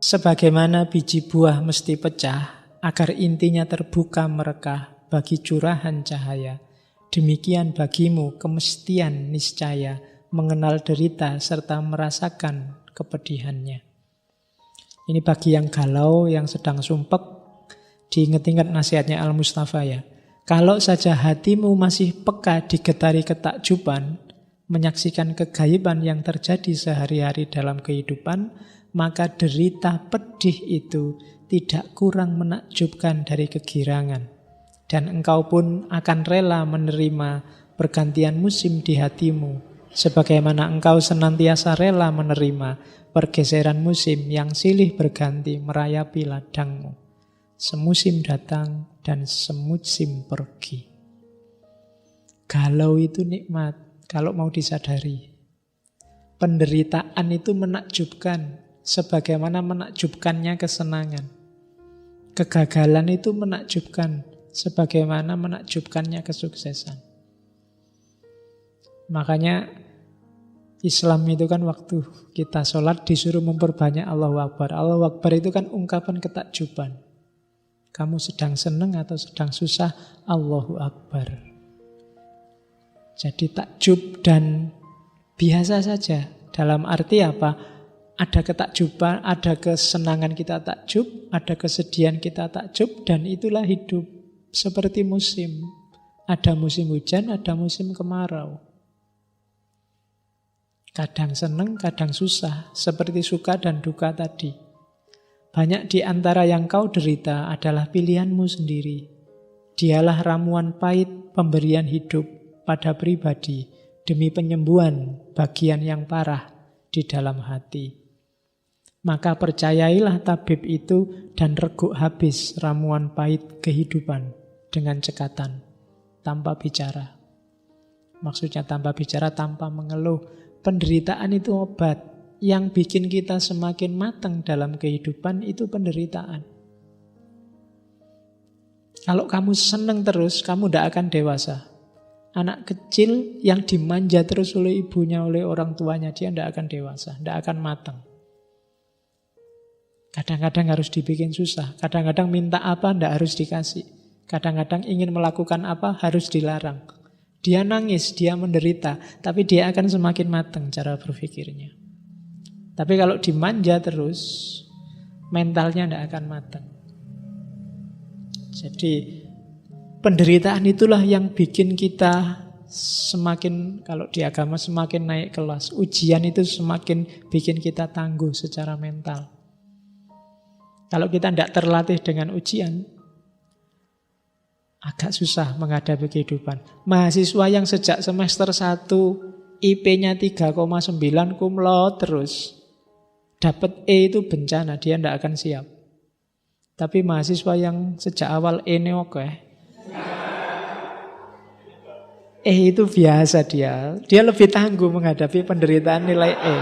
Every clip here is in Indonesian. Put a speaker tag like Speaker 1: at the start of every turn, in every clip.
Speaker 1: Sebagaimana biji buah mesti pecah, agar intinya terbuka merekah bagi curahan cahaya. Demikian bagimu kemestian niscaya, mengenal derita serta merasakan kepedihannya. Ini bagi yang galau, yang sedang sumpek, diingat-ingat nasihatnya Al-Mustafa ya. Kalau saja hatimu masih peka digetari ketakjuban, menyaksikan kegaiban yang terjadi sehari-hari dalam kehidupan, maka derita pedih itu tidak kurang menakjubkan dari kegirangan. Dan engkau pun akan rela menerima pergantian musim di hatimu, sebagaimana engkau senantiasa rela menerima pergeseran musim yang silih berganti merayapi ladangmu. Semusim datang dan semusim pergi. Galau itu nikmat kalau mau disadari. Penderitaan itu menakjubkan, sebagaimana menakjubkannya kesenangan. Kegagalan itu menakjubkan, sebagaimana menakjubkannya kesuksesan. Makanya Islam itu kan waktu kita sholat disuruh memperbanyak Allahu Akbar. Allahu Akbar itu kan ungkapan ketakjuban. Kamu sedang senang atau sedang susah, Allahu Akbar. Jadi takjub dan biasa saja. Dalam arti apa? Ada ketakjuban, ada kesenangan kita takjub, ada kesedihan kita takjub, dan itulah hidup. Seperti musim. Ada musim hujan, ada musim kemarau. Kadang senang, kadang susah. Seperti suka dan duka tadi. Banyak di antara yang kau derita adalah pilihanmu sendiri. Dialah ramuan pahit pemberian hidup pada pribadi demi penyembuhan bagian yang parah di dalam hati. Maka percayailah tabib itu dan reguk habis ramuan pahit kehidupan dengan cekatan, tanpa bicara. Maksudnya tanpa bicara, tanpa mengeluh. Penderitaan itu obat. Yang bikin kita semakin matang dalam kehidupan itu penderitaan. Kalau kamu senang terus, kamu tidak akan dewasa. Anak kecil yang dimanja terus oleh ibunya, oleh orang tuanya, dia tidak akan dewasa, tidak akan matang. Kadang-kadang harus dibikin susah, kadang-kadang minta apa tidak harus dikasih. Kadang-kadang ingin melakukan apa harus dilarang. Dia nangis, dia menderita, tapi dia akan semakin matang cara berpikirnya. Tapi kalau dimanja terus, mentalnya tidak akan matang. Jadi penderitaan itulah yang bikin kita semakin, kalau di agama semakin naik kelas. Ujian itu semakin bikin kita tangguh secara mental. Kalau kita tidak terlatih dengan ujian, agak susah menghadapi kehidupan. Mahasiswa yang sejak semester 1 IP-nya 3,9 cum laude terus, dapat E itu bencana, dia tidak akan siap. Tapi mahasiswa yang sejak awal E-nya oke, E itu biasa dia lebih tangguh menghadapi penderitaan nilai E.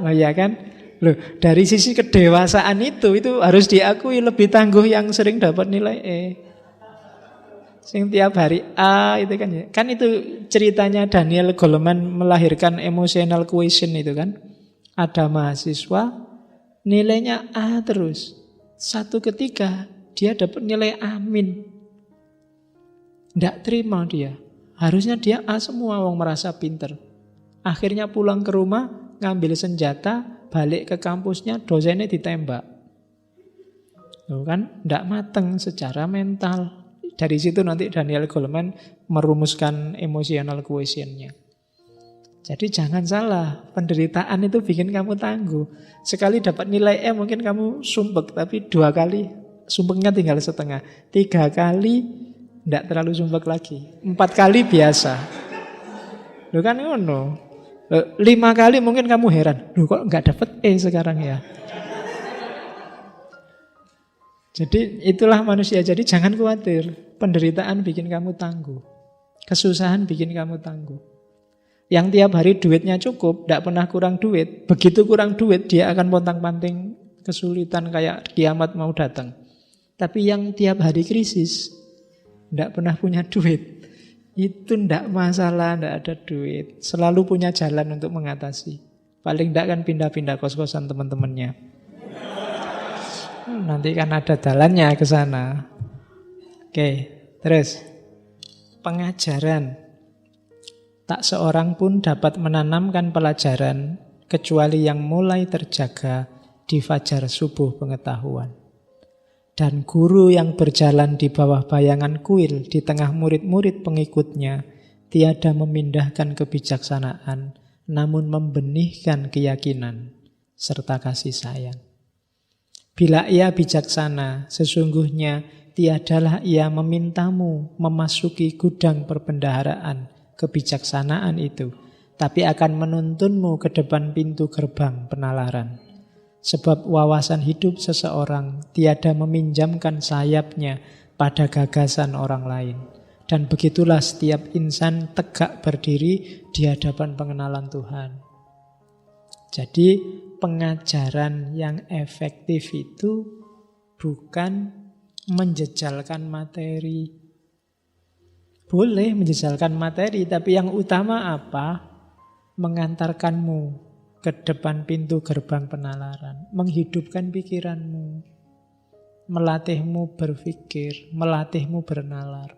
Speaker 1: Oh iya kan? Loh, dari sisi kedewasaan itu harus diakui lebih tangguh yang sering dapat nilai E. Sing tiap hari A itu kan ya. Kan itu ceritanya Daniel Goleman melahirkan emotional quotient itu kan. Ada mahasiswa nilainya A terus. Satu ketika dia dapat nilai A min. Tidak terima dia. Harusnya dia A semua, wong merasa pinter. Akhirnya pulang ke rumah, ngambil senjata, balik ke kampusnya, dosennya ditembak. Tuh kan, tidak mateng secara mental. Dari situ nanti Daniel Goleman merumuskan emotional quotient-nya. Jadi jangan salah, penderitaan itu bikin kamu tangguh. Sekali dapat nilai E mungkin kamu sumpek, tapi 2 kali sumpeknya tinggal setengah. 3 kali tidak terlalu sumpek lagi. 4 kali biasa. Loh kan ngono. 5 kali mungkin kamu heran. Loh kok nggak dapat E sekarang ya? Jadi itulah manusia. Jadi jangan khawatir. Penderitaan bikin kamu tangguh. Kesusahan bikin kamu tangguh. Yang tiap hari duitnya cukup, tidak pernah kurang duit. Begitu kurang duit, dia akan pontang-panting kesulitan kayak kiamat mau datang. Tapi yang tiap hari krisis, tidak pernah punya duit, itu tidak masalah, tidak ada duit. Selalu punya jalan untuk mengatasi. Paling tidak kan pindah-pindah kos-kosan teman-temannya. Nanti kan ada jalannya ke sana. Oke, terus pengajaran. Tak seorang pun dapat menanamkan pelajaran kecuali yang mulai terjaga di fajar subuh pengetahuan. Dan guru yang berjalan di bawah bayangan kuil di tengah murid-murid pengikutnya tiada memindahkan kebijaksanaan, namun membenihkan keyakinan serta kasih sayang. Bila ia bijaksana, sesungguhnya tiadalah ia memintamu memasuki gudang perbendaharaan kebijaksanaan itu, tapi akan menuntunmu ke depan pintu gerbang penalaran. Sebab wawasan hidup seseorang tiada meminjamkan sayapnya pada gagasan orang lain. Dan begitulah setiap insan tegak berdiri di hadapan pengenalan Tuhan. Jadi pengajaran yang efektif itu bukan menjejalkan materi. Boleh menjejalkan materi, tapi yang utama apa? Mengantarkanmu ke depan pintu gerbang penalaran, menghidupkan pikiranmu, melatihmu berpikir, melatihmu bernalar.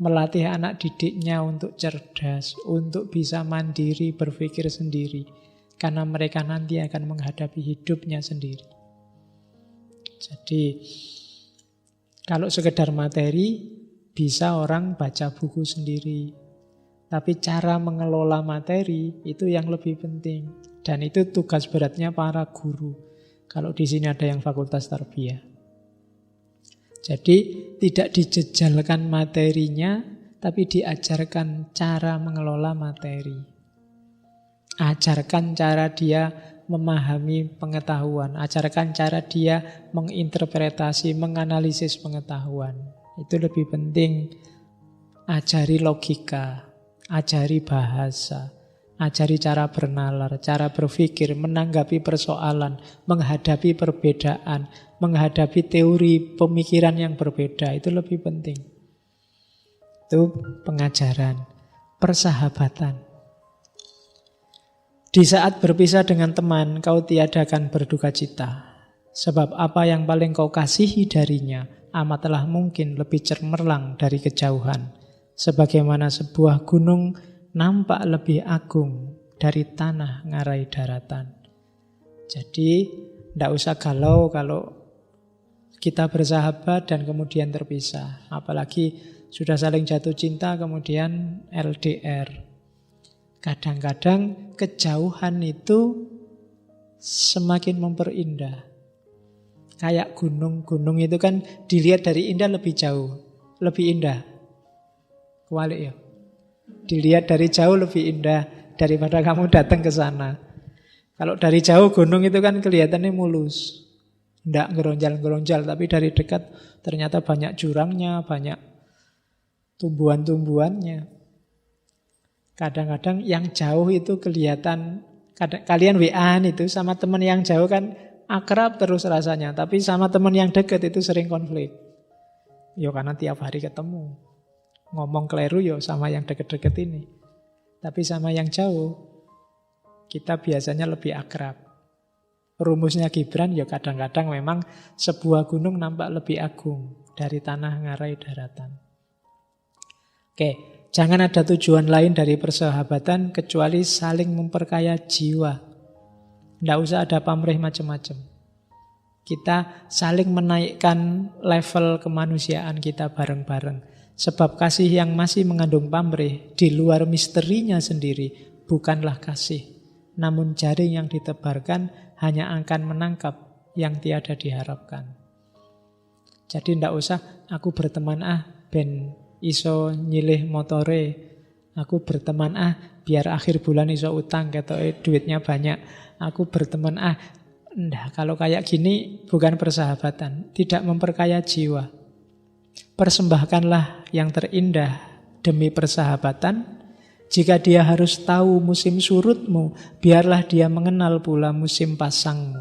Speaker 1: Melatih anak didiknya untuk cerdas, untuk bisa mandiri, berpikir sendiri. Karena mereka nanti akan menghadapi hidupnya sendiri. Jadi, kalau sekedar materi, bisa orang baca buku sendiri. Tapi cara mengelola materi, itu yang lebih penting. Dan itu tugas beratnya para guru. Kalau di sini ada yang fakultas tarbiyah. Jadi tidak dijejalkan materinya, tapi diajarkan cara mengelola materi. Ajarkan cara dia memahami pengetahuan. Ajarkan cara dia menginterpretasi, menganalisis pengetahuan. Itu lebih penting. Ajari logika, ajari bahasa, ajari cara bernalar, cara berpikir, menanggapi persoalan, menghadapi perbedaan, menghadapi teori pemikiran yang berbeda. Itu lebih penting. Itu pengajaran. Persahabatan. Di saat berpisah dengan teman, kau tiadakan berduka cita. Sebab apa yang paling kau kasihi darinya, amatlah mungkin lebih cemerlang dari kejauhan. Sebagaimana sebuah gunung nampak lebih agung dari tanah ngarai daratan. Jadi, tidak usah galau kalau kita bersahabat dan kemudian terpisah. Apalagi sudah saling jatuh cinta kemudian LDR. Kadang-kadang kejauhan itu semakin memperindah. Kayak gunung itu kan dilihat dari indah lebih jauh, lebih indah. Kewalik ya. Dilihat dari jauh lebih indah daripada kamu datang ke sana. Kalau dari jauh gunung itu kan kelihatannya mulus. Tidak geronjal-geronjal, tapi dari dekat ternyata banyak jurangnya, banyak tumbuhan-tumbuhannya. Kadang-kadang yang jauh itu kelihatan, kalian WA-an itu sama teman yang jauh kan akrab terus rasanya, tapi sama teman yang dekat itu sering konflik. Ya karena tiap hari ketemu. Ngomong keliru ya sama yang deket-deket ini. Tapi sama yang jauh, kita biasanya lebih akrab. Rumusnya Gibran ya kadang-kadang memang sebuah gunung nampak lebih agung dari tanah ngarai daratan. Oke, jangan ada tujuan lain dari persahabatan kecuali saling memperkaya jiwa. Tidak usah ada pamrih macam-macam. Kita saling menaikkan level kemanusiaan kita bareng-bareng. Sebab kasih yang masih mengandung pamrih di luar misterinya sendiri bukanlah kasih. Namun jaring yang ditebarkan hanya akan menangkap yang tiada diharapkan. Jadi tidak usah aku berteman ben iso nyilih motore. Aku berteman biar akhir bulan iso utang ketoke duitnya banyak. Aku berteman Nggak, kalau kayak gini bukan persahabatan, tidak memperkaya jiwa. Persembahkanlah yang terindah demi persahabatan. Jika dia harus tahu musim surutmu, biarlah dia mengenal pula musim pasangmu.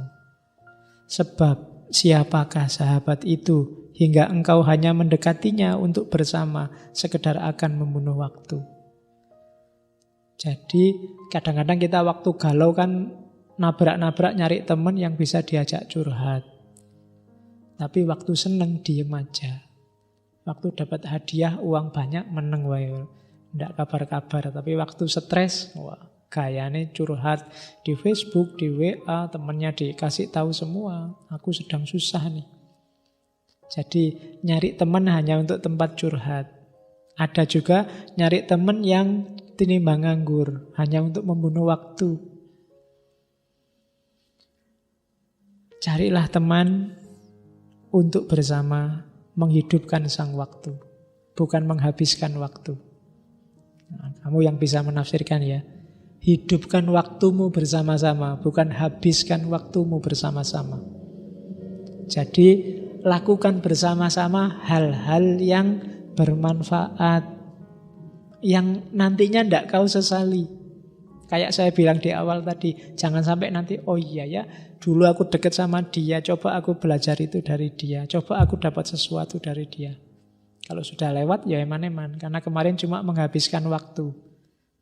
Speaker 1: Sebab siapakah sahabat itu hingga engkau hanya mendekatinya untuk bersama, sekedar akan membunuh waktu. Jadi kadang-kadang kita waktu galau kan nabrak-nabrak nyari teman yang bisa diajak curhat. Tapi waktu seneng diem aja. Waktu dapat hadiah uang banyak meneng wae. Ndak kabar-kabar. Tapi waktu stres, wah, gayane curhat di Facebook, di WA, temennya dikasih tahu semua. Aku sedang susah nih. Jadi nyari teman hanya untuk tempat curhat. Ada juga nyari teman yang tinimbang nganggur, hanya untuk membunuh waktu. Carilah teman untuk bersama menghidupkan sang waktu, bukan menghabiskan waktu. Nah, kamu yang bisa menafsirkan ya. Hidupkan waktumu bersama-sama, bukan habiskan waktumu bersama-sama. Jadi lakukan bersama-sama hal-hal yang bermanfaat, yang nantinya tidak kau sesali. Kayak saya bilang di awal tadi, jangan sampai nanti, oh iya ya, dulu aku dekat sama dia, coba aku belajar itu dari dia, coba aku dapat sesuatu dari dia. Kalau sudah lewat ya eman-eman, karena kemarin cuma menghabiskan waktu.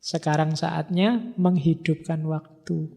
Speaker 1: Sekarang saatnya menghidupkan waktu.